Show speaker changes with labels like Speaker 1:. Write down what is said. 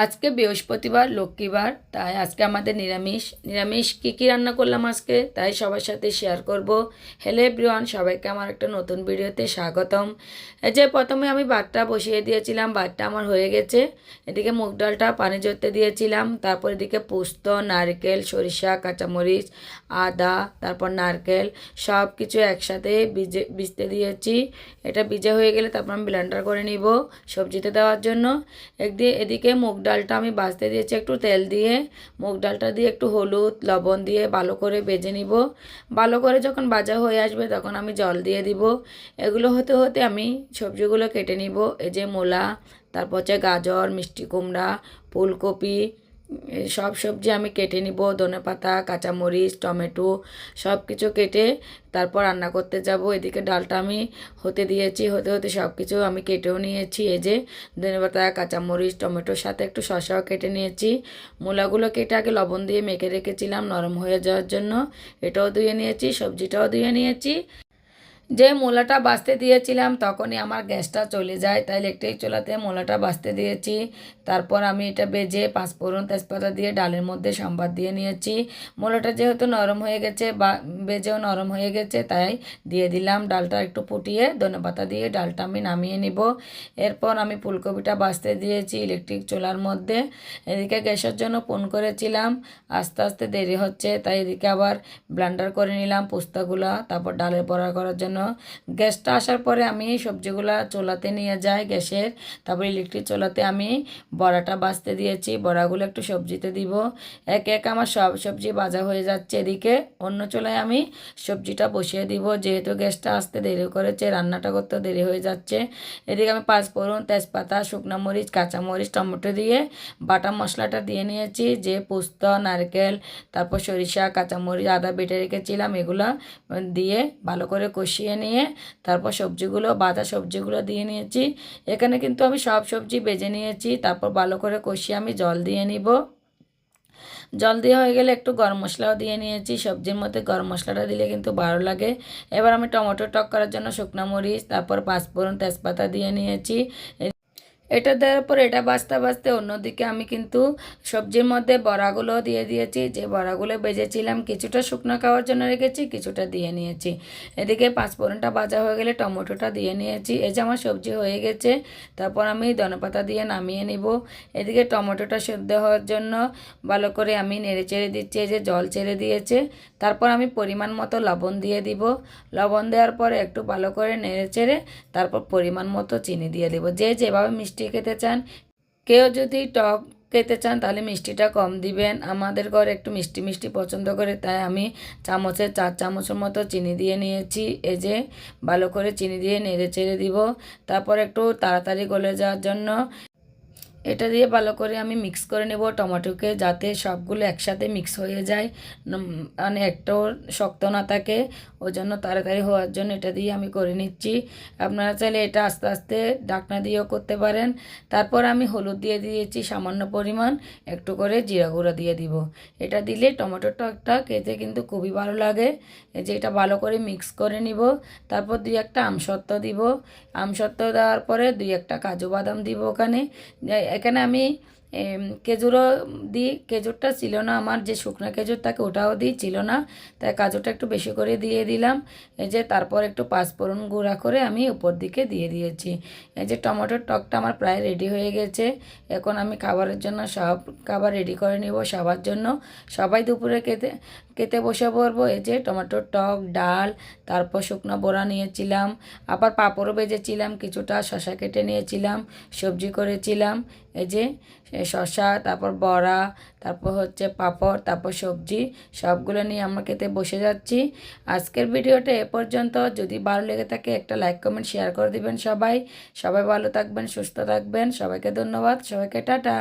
Speaker 1: আজকে বৃহস্পতিবার লক্ষ্মীবার, তাই আজকে আমাদের নিরামিষ নিরামিষ কী কী রান্না করলাম আজকে তাই সবার সাথে শেয়ার করব। হ্যালো এভরিওয়ান, সবাইকে আমার একটা নতুন ভিডিওতে স্বাগতম। এই যে প্রথমে আমি ভাতটা বসিয়ে দিয়েছিলাম, ভাতটা আমার হয়ে গেছে। এদিকে মুগ ডালটা পানি ঝরতে দিয়েছিলাম, তারপর এদিকে পোস্ত, নারকেল, সরিষা, কাঁচামরিচ, আদা, তারপর নারকেল সব কিছু একসাথে ভিজতে দিয়েছি। এটা ভিজে হয়ে গেলে তারপর আমি ব্লেন্ডার করে নিব সবজিতে দেওয়ার জন্য। এদিকে মুগ ডালটা আমি ভাজতে দিয়েছি একটু তেল দিয়ে। মুগ ডালটা দিয়ে একটু হলুদ লবণ দিয়ে ভালো করে ভেজে নিব। ভালো করে যখন ভাজা হয়ে আসবে তখন আমি জল দিয়ে দিব। এগুলো হতে হতে আমি সবজিগুলো কেটে নিব। এই যে মূলা, তারপর হচ্ছে গাজর, মিষ্টি কুমড়া, ফুলকপি, সব সবজি আমি কেটে নিব। ধনেপাতা, কাঁচামরিচ, টমেটো সব কিছু কেটে তারপর রান্না করতে যাব। এদিকে ডালটা আমি হতে দিয়েছি, হতে হতে সব কিছু আমি কেটেও নিয়েছি। এই যে ধনেপাতা, কাঁচামরিচ, টমেটোর সাথে একটু শসাও কেটে নিয়েছি। মূলাগুলো কেটে আগে লবণ দিয়ে মেখে রেখেছিলাম নরম হয়ে যাওয়ার জন্য, এটাও ধুয়ে নিয়েছি, সবজিটাও ধুয়ে নিয়েছি। যে মূলাটা বাছতে দিয়েছিলাম তখনই আমার গ্যাসটা চলে যায়, তাই ইলেকট্রিক চুলাতে মূলাটা বাছতে দিয়েছি। তারপর আমি এটা ভেজে পাঁচফোড়ন তেজপাতা দিয়ে ডালের মধ্যে সম্বাদ দিয়ে নিয়েছি। মূলাটা যেহেতু নরম হয়ে গেছে বা ভেজেও নরম হয়ে গেছে তাই দিয়ে দিলাম। ডালটা একটু ফুটিয়ে ধনেপাতা দিয়ে ডালটা আমি নামিয়ে নিব। এরপর আমি ফুলকপিটা বাছতে দিয়েছি ইলেকট্রিক চুলার মধ্যে। এদিকে গ্যাসের জন্য ফোন করেছিলাম, আস্তে আস্তে দেরি হচ্ছে তাই এদিকে আবার ব্লেন্ডার করে নিলাম পোস্তাগুলো, তারপর ডালের বড়া করার জন্য। গ্যাসটা আসার পরে আমি সবজিগুলো চুলাতে নিয়ে যাই গ্যাসের, তারপর ইলেকট্রিক চুলাতে আমি বড়াটা ভাজতে দিয়েছি। বড়াগুলো একটু সবজিতে দিব। একে একে আমার সব সবজি ভাজা হয়ে যাচ্ছে। এদিকে অন্য চুলায় আমি সবজিটা বসিয়ে দিব, যেহেতু গ্যাসটা আসতে দেরি করেছে রান্নাটা করতে দেরি হয়ে যাচ্ছে। এদিকে আমি পাঁচফোড়ন তেজপাতা শুকনো মরিচ কাঁচামরিচ টমেটো দিয়ে বাটা মশলাটা দিয়ে নিয়েছি। যে পোস্ত, নারকেল, তারপর সরিষা, কাঁচামরিচ, আদা বেটে রেখেছিলাম এগুলো দিয়ে ভালো করে কষিয়ে নিয়ে তারপর সবজিগুলো ভাজা সবজিগুলো দিয়ে নিয়েছি। এখানে কিন্তু আমি সব সবজি ভেজে নিয়েছি। তারপর ভালো করে কষিয়ে আমি জল দিয়ে নিব। জল দিয়ে হয়ে গেলে একটু গরম মশলাও দিয়ে নিয়েছি। সবজির মধ্যে গরম মশলাটা দিলে কিন্তু ভালো লাগে। এবার আমি টমেটো টক করার জন্য শুকনো মরিচ, তারপর পাঁচফোড়ন তেজপাতা দিয়ে নিয়েছি। এটা দেওয়ার পর এটা বাছতে বাছতে অন্যদিকে আমি কিন্তু সবজির মধ্যে বড়াগুলো দিয়ে দিয়েছি। যে বড়াগুলো ভেজেছিলাম কিছুটা শুকনো খাওয়ার জন্য রেখেছি, কিছুটা দিয়ে নিয়েছি। এদিকে পাঁচফোড়নটা ভাজা হয়ে গেলে টমেটোটা দিয়ে নিয়েছি। এই যে আমার সবজি হয়ে গেছে, তারপর আমি ধনেপাতা দিয়ে নামিয়ে নিব। এদিকে টমেটোটা সেদ্ধ হওয়ার জন্য ভালো করে আমি নেড়ে চেড়ে দিচ্ছি। এই যে জল ছেড়ে দিয়েছে, তারপর আমি পরিমাণ মতো লবণ দিয়ে দিব। লবণ দেওয়ার পরে একটু ভালো করে নেড়ে চেড়ে তারপর পরিমাণ মতো চিনি দিয়ে দেবো। যে যেভাবে মিষ্টি খেতে চান, কেউ যদি টক খেতে চান তাহলে মিষ্টিটা কম দিবেন। আমাদের ঘরে একটু মিষ্টি মিষ্টি পছন্দ করে তাই আমি চামচের 4 চামচের মতো চিনি দিয়ে নিয়েছি। এই যে ভালো করে চিনি দিয়ে নেড়ে চেড়ে দিব। তারপর একটু তাড়াতাড়ি গলে যাওয়ার জন্য এটা দিয়ে ভালো করে আমি মিক্স করে নেব টমেটোকে, যাতে সবগুলো একসাথে মিক্স হয়ে যায়, মানে একটাও শক্ত না থাকে। ওই জন্য তাড়াতাড়ি হওয়ার জন্য এটা দিয়ে আমি করে নিচ্ছি। আপনারা চাইলে এটা আস্তে আস্তে ঢাকনা দিয়েও করতে পারেন। তারপর আমি হলুদ দিয়ে দিয়েছি সামান্য পরিমাণ, একটু করে জিরা গুঁড়ো দিয়ে দিব। এটা দিলে টমেটোর টকটা খেতে কিন্তু খুবই ভালো লাগে। এই যে এটা ভালো করে মিক্স করে নিব। তারপর দুই একটা আমসত্ত্ব দিব। আমসত্ত্ব দেওয়ার পরে দুই একটা কাজু বাদাম দিব ওখানে। এখানে আমি খেজুরও দিই। খেজুরটা ছিল না আমার, যে শুকনো খেজুর থাকে ওটাও দিই, ছিল না, তাই কাজুটা একটু বেশি করে দিয়ে দিলাম। এই যে তারপর একটু পাঁচফোড়ন গুঁড়া করে আমি উপর দিকে দিয়ে দিয়েছি। এই যে টমেটোর টকটা আমার প্রায় রেডি হয়ে গেছে। এখন আমি খাবারের জন্য সব খাবার রেডি করে নিব সবার জন্য। সবাই দুপুরে খেতে খেতে বসে পড়বো। এই যে টমেটোর টক, ডাল, তারপর শুকনো বড়া নিয়েছিলাম, আবার পাঁপড়ও ভেজেছিলাম, কিছুটা শসা কেটে নিয়েছিলাম, সবজি করেছিলাম। এই যে শসা, তারপর বড়া, তারপর হচ্ছে পাঁপড়, তারপর সবজি সবগুলো নিয়ে আমরা খেতে বসে যাচ্ছি। আজকের ভিডিওটা এ পর্যন্ত। যদি ভালো লেগে থাকে একটা লাইক কমেন্ট শেয়ার করে দিবেন সবাই। সবাই ভালো থাকবেন, সুস্থ থাকবেন। সবাইকে ধন্যবাদ, সবাইকে টাটা।